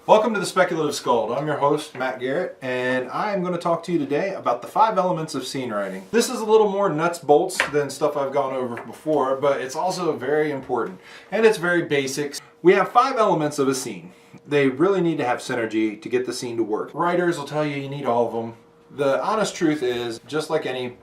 Welcome to the Speculative Skald. I'm your host, Matt Garrett, and I'm going to talk to you today about the 5 elements of scene writing. This is a little more nuts bolts than stuff I've gone over before, but it's also very important, and it's very basic. We have 5 elements of a scene. They really need to have synergy to get the scene to work. Writers will tell you you need all of them. The honest truth is, just like any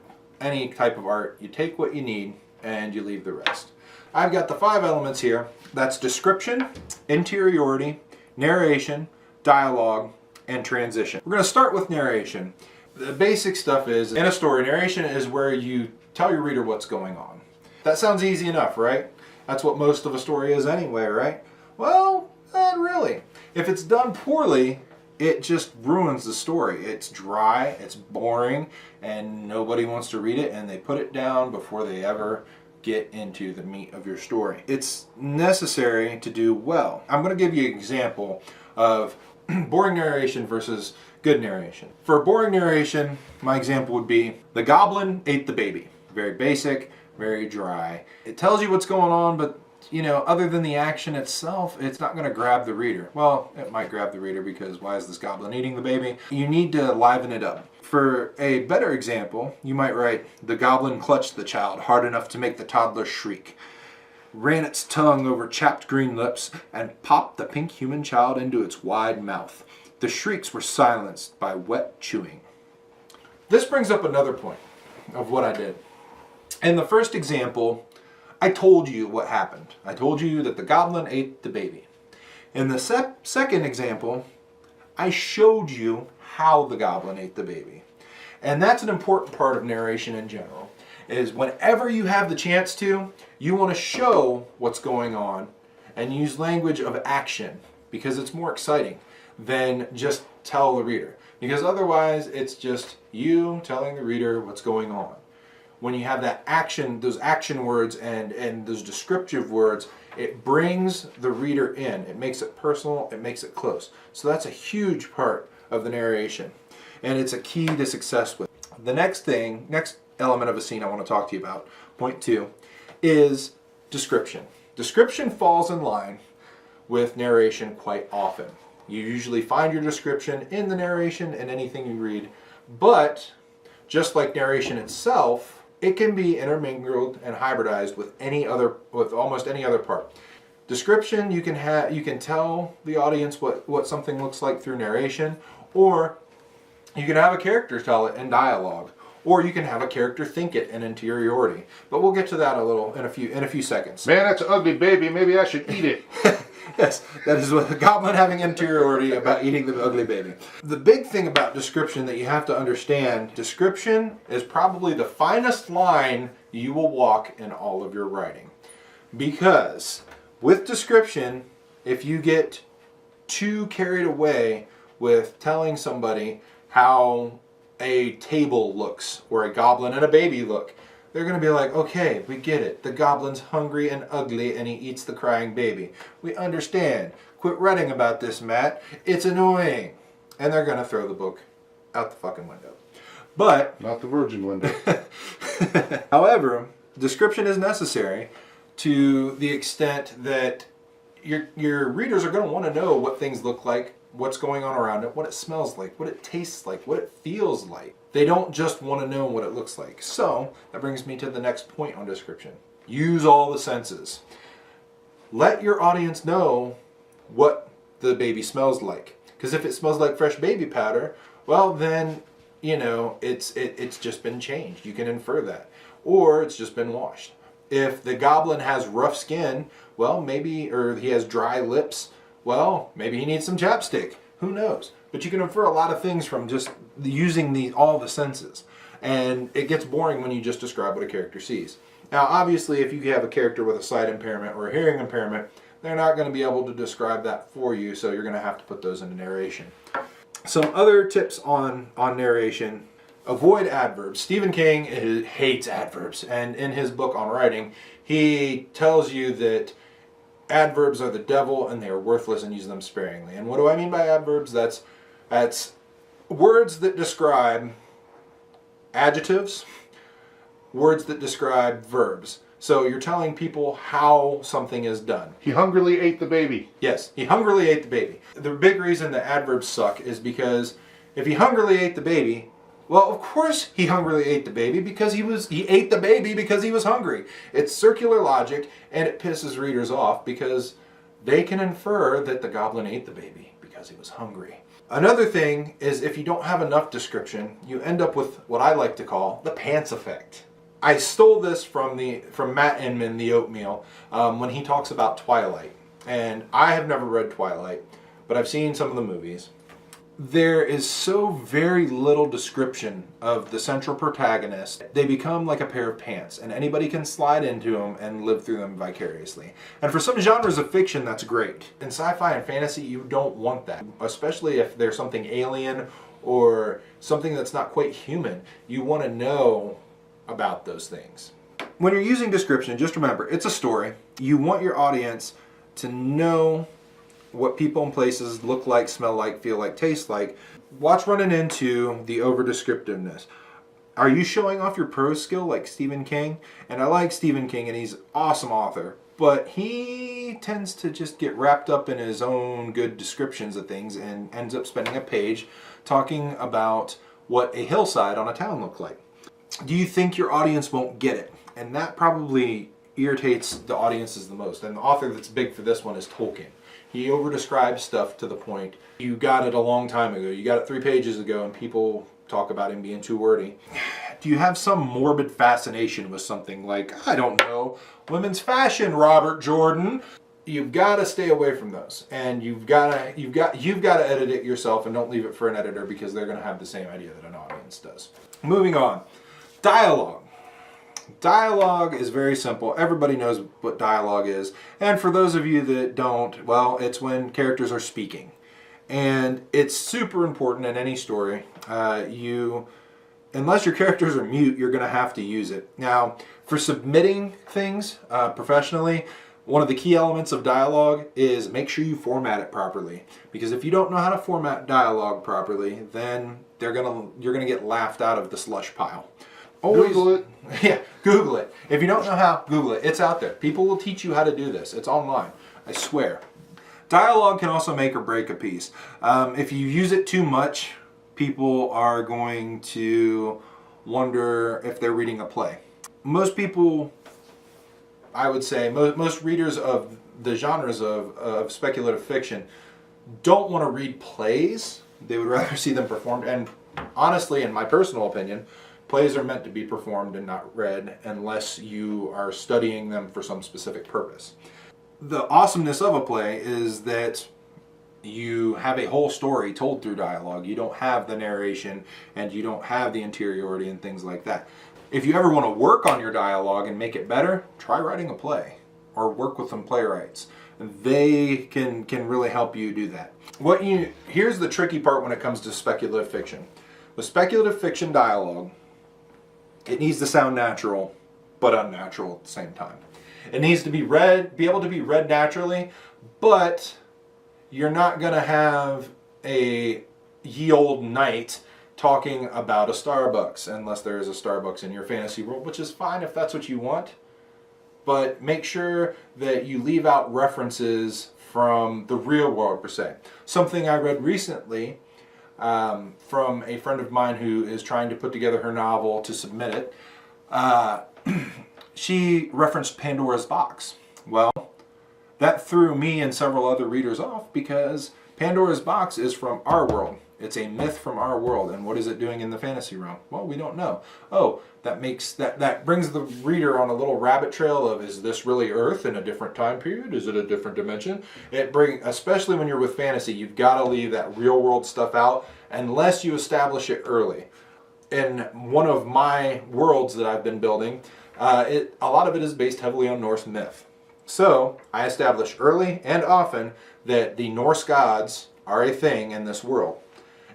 type of art, you take what you need and you leave the rest. I've got the 5 elements here. That's description, interiority, narration, dialogue, and transition. We're going to start with narration. The basic stuff is, in a story, narration is where you tell your reader what's going on. That sounds easy enough, right? That's what most of a story is anyway, right? Well, not really. If it's done poorly, it just ruins the story. It's dry, it's boring, and nobody wants to read it, and they put it down before they ever get into the meat of your story. It's necessary to do well. I'm going to give you an example of boring narration versus good narration. For boring narration, my example would be, the goblin ate the baby. Very basic, very dry. It tells you what's going on, but other than the action itself, it's not going to grab the reader. Well, it might grab the reader because why is this goblin eating the baby? You need to liven it up. For a better example, you might write, the goblin clutched the child hard enough to make the toddler shriek, ran its tongue over chapped green lips, and popped the pink human child into its wide mouth. The shrieks were silenced by wet chewing. This brings up another point of what I did. In the first example, I told you what happened. I told you that the goblin ate the baby. In the second example, I showed you how the goblin ate the baby. And that's an important part of narration in general, is whenever you have the chance to, you want to show what's going on and use language of action because it's more exciting than just tell the reader. Because otherwise, it's just you telling the reader what's going on. When you have that action, those action words and those descriptive words, it brings the reader in. It makes it personal, it makes it close. So that's a huge part of the narration. And it's a key to success with. The next element of a scene I want to talk to you about, point 2, is description. Description falls in line with narration quite often. You usually find your description in the narration and anything you read, but just like narration itself, it can be intermingled and hybridized with almost any other part. Description, you can tell the audience what something looks like through narration, or you can have a character tell it in dialogue, or you can have a character think it in interiority. But we'll get to that in a few seconds. Man, that's an ugly baby. Maybe I should eat it. Yes, that is what the goblin having interiority about eating the ugly baby. The big thing about description that you have to understand, description is probably the finest line you will walk in all of your writing. Because with description, if you get too carried away with telling somebody how a table looks or a goblin and a baby look, they're going to be like, okay, we get it. The goblin's hungry and ugly and he eats the crying baby. We understand. Quit writing about this, Matt. It's annoying. And they're going to throw the book out the fucking window. But Not the virgin window. however, description is necessary to the extent that your readers are going to want to know what things look like, what's going on around it, what it smells like, what it tastes like, what it feels like. They don't just want to know what it looks like. So that brings me to the next point on description. Use all the senses. Let your audience know what the baby smells like. Because if it smells like fresh baby powder, well then, it's just been changed. You can infer that. Or it's just been washed. If the goblin has rough skin, well or he has dry lips, well, maybe he needs some chapstick. Who knows? But you can infer a lot of things from just using all the senses. And it gets boring when you just describe what a character sees. Now, obviously, if you have a character with a sight impairment or a hearing impairment, they're not going to be able to describe that for you, so you're going to have to put those into narration. Some other tips on narration. Avoid adverbs. Stephen King hates adverbs. And in his book on writing, he tells you that adverbs are the devil and they are worthless and use them sparingly. And what do I mean by adverbs? That's words that describe adjectives, words that describe verbs. So you're telling people how something is done. He hungrily ate the baby. Yes, he hungrily ate the baby. The big reason the adverbs suck is because if he hungrily ate the baby, well, of course he hungrily ate the baby because he ate the baby because he was hungry. It's circular logic, and it pisses readers off because they can infer that the goblin ate the baby because he was hungry. Another thing is if you don't have enough description, you end up with what I like to call the pants effect. I stole this from Matt Inman, The Oatmeal, when he talks about Twilight. And I have never read Twilight, but I've seen some of the movies. There is so very little description of the central protagonist. They become like a pair of pants, and anybody can slide into them and live through them vicariously. And for some genres of fiction, that's great. In sci-fi and fantasy, you don't want that, especially if there's something alien or something that's not quite human. You want to know about those things. When you're using description, just remember, it's a story. You want your audience to know what people and places look like, smell like, feel like, taste like. Watch running into the over-descriptiveness. Are you showing off your prose skill like Stephen King? And I like Stephen King, and he's an awesome author, but he tends to just get wrapped up in his own good descriptions of things and ends up spending a page talking about what a hillside on a town looked like. Do you think your audience won't get it? And that probably irritates the audiences the most. And the author that's big for this one is Tolkien. He over-describes stuff to the point, you got it a long time ago, you got it 3 pages ago, and people talk about him being too wordy. Do you have some morbid fascination with something like, I don't know, women's fashion, Robert Jordan? You've got to stay away from those, and you've got to edit it yourself, and don't leave it for an editor because they're going to have the same idea that an audience does. Moving on, dialogue. Dialogue is very simple. Everybody knows what dialogue is. And for those of you that don't, well, it's when characters are speaking. And it's super important in any story. Unless your characters are mute, you're going to have to use it. Now, for submitting things professionally, one of the key elements of dialogue is make sure you format it properly. Because if you don't know how to format dialogue properly, then you're going to get laughed out of the slush pile. Always, Google it. Yeah, Google it. If you don't know how, Google it. It's out there. People will teach you how to do this. It's online. I swear. Dialogue can also make or break a piece. If you use it too much, people are going to wonder if they're reading a play. Most people, I would say, most readers of the genres of speculative fiction don't want to read plays. They would rather see them performed. And honestly, in my personal opinion, plays are meant to be performed and not read unless you are studying them for some specific purpose. The awesomeness of a play is that you have a whole story told through dialogue. You don't have the narration and you don't have the interiority and things like that. If you ever want to work on your dialogue and make it better, try writing a play or work with some playwrights. They can really help you do that. Here's the tricky part when it comes to speculative fiction. With speculative fiction dialogue, it needs to sound natural, but unnatural at the same time. It needs to be able to be read naturally, but you're not going to have a ye olde knight talking about a Starbucks, unless there is a Starbucks in your fantasy world, which is fine if that's what you want. But make sure that you leave out references from the real world, per se. Something I read recently from a friend of mine who is trying to put together her novel to submit it. She referenced Pandora's box. Well, that threw me and several other readers off because Pandora's box is from our world. It's a myth from our world. And what is it doing in the fantasy realm? Well, we don't know. Oh, that brings the reader on a little rabbit trail of, is this really Earth in a different time period? Is it a different dimension? Especially when you're with fantasy, you've got to leave that real world stuff out unless you establish it early. In one of my worlds that I've been building, a lot of it is based heavily on Norse myth. So I establish early and often that the Norse gods are a thing in this world.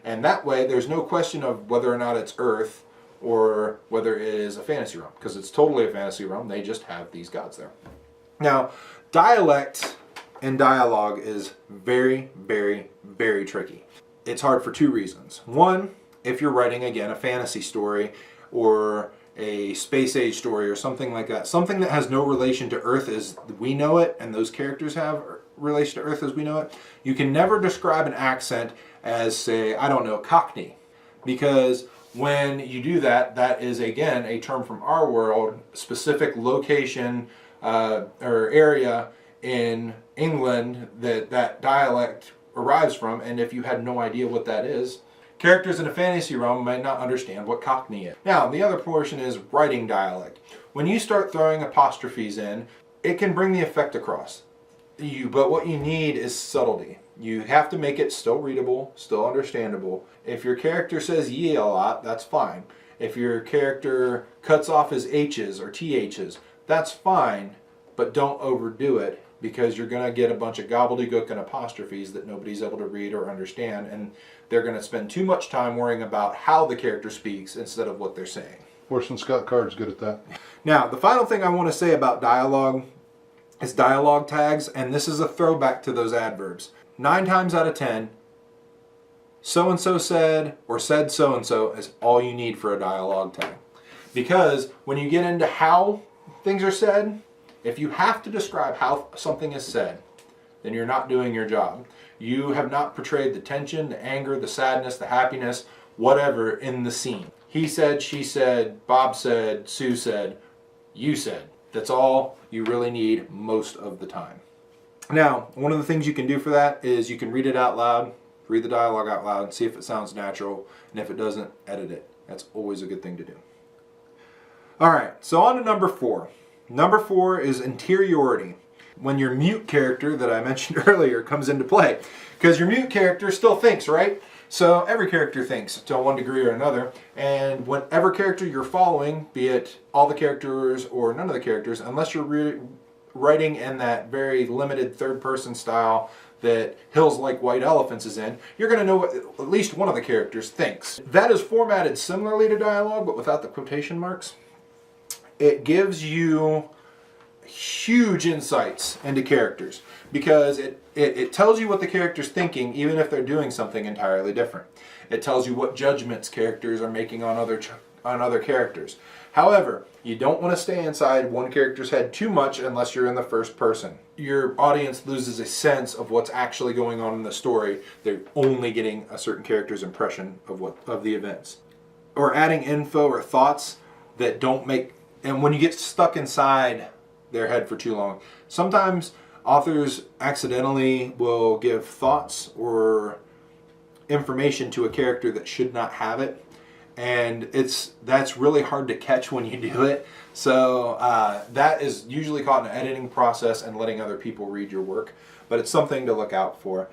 And that way there's no question of whether or not it's Earth or whether it is a fantasy realm, because it's totally a fantasy realm. They just have these gods there. Now, dialect and dialogue is very, very, very tricky. It's hard for 2 reasons. One, if you're writing, again, a fantasy story, or a space age story or something like that, something that has no relation to Earth as we know it, and those characters have relation to Earth as we know it, you can never describe an accent as, say, I don't know, Cockney. Because when you do that, that is, again, a term from our world, specific location or area in England that dialect arrives from, and if you had no idea what that is, characters in a fantasy realm might not understand what Cockney is. Now, the other portion is writing dialect. When you start throwing apostrophes in, it can bring the effect across. But what you need is subtlety. You have to make it still readable, still understandable. If your character says ye a lot, that's fine. If your character cuts off his H's or TH's, that's fine, but don't overdo it, because you're going to get a bunch of gobbledygook and apostrophes that nobody's able to read or understand, and they're going to spend too much time worrying about how the character speaks instead of what they're saying. Orson Scott Card's good at that. Now, the final thing I want to say about dialogue is dialogue tags, and this is a throwback to those adverbs. 9 times out of 10, so-and-so said or said so-and-so is all you need for a dialogue tag. Because when you get into how things are said, if you have to describe how something is said, then you're not doing your job. You have not portrayed the tension, the anger, the sadness, the happiness, whatever in the scene. He said, she said, Bob said, Sue said, you said. That's all you really need most of the time. Now, one of the things you can do for that is you can read it out loud, read the dialogue out loud, see if it sounds natural, and if it doesn't, edit it. That's always a good thing to do. All right, so on to number 4. Number 4 is interiority. When your mute character that I mentioned earlier comes into play. Because your mute character still thinks, right? So every character thinks to one degree or another. And whatever character you're following, be it all the characters or none of the characters, unless you're writing in that very limited third-person style that Hills Like White Elephants is in, you're going to know what at least one of the characters thinks. That is formatted similarly to dialogue, but without the quotation marks. It gives you huge insights into characters because it tells you what the character's thinking even if they're doing something entirely different. It tells you what judgments characters are making on other characters. However, you don't want to stay inside one character's head too much unless you're in the first person. Your audience loses a sense of what's actually going on in the story. They're only getting a certain character's impression of the events. Or adding info or thoughts that don't make... And when you get stuck inside their head for too long, sometimes authors accidentally will give thoughts or information to a character that should not have it, and that's really hard to catch when you do it. So that is usually caught in an editing process and letting other people read your work, but it's something to look out for.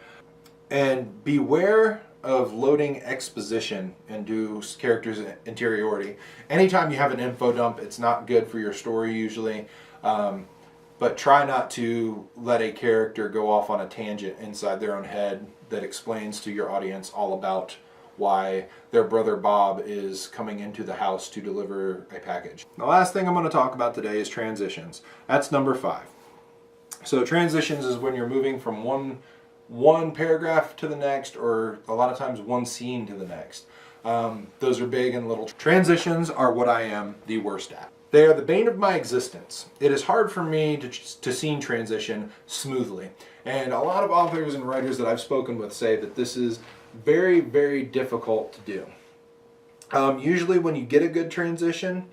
And beware of loading exposition into characters' interiority. Anytime you have an info dump, it's not good for your story usually. But try not to let a character go off on a tangent inside their own head that explains to your audience all about why their brother Bob is coming into the house to deliver a package. The last thing I'm going to talk about today is transitions. That's number 5. So transitions is when you're moving from one paragraph to the next, or a lot of times one scene to the next. Those are big and little. Transitions are what I am the worst at. They are the bane of my existence. It is hard for me to scene transition smoothly. And a lot of authors and writers that I've spoken with say that this is very, very difficult to do. Usually when you get a good transition,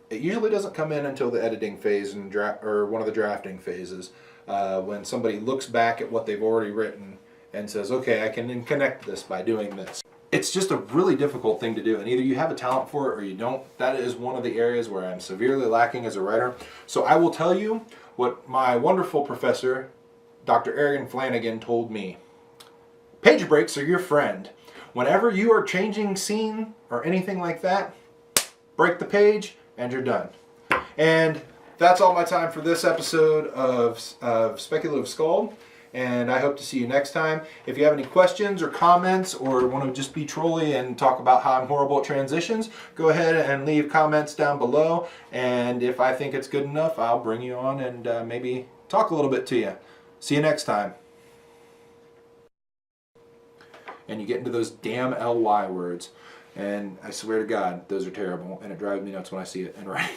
it usually doesn't come in until the editing phase and or one of the drafting phases. When somebody looks back at what they've already written and says, okay, I can connect this by doing this. It's just a really difficult thing to do, and either you have a talent for it or you don't. That is one of the areas where I'm severely lacking as a writer. So I will tell you what my wonderful professor, Dr. Arian Flanagan, told me. Page breaks are your friend. Whenever you are changing scene or anything like that, break the page and you're done. And that's all my time for this episode of Speculative Skald, and I hope to see you next time. If you have any questions or comments or want to just be trolly and talk about how I'm horrible at transitions, go ahead and leave comments down below, and if I think it's good enough, I'll bring you on and maybe talk a little bit to you. See you next time. And you get into those damn LY words. And I swear to God, those are terrible, and it drives me nuts when I see it in writing.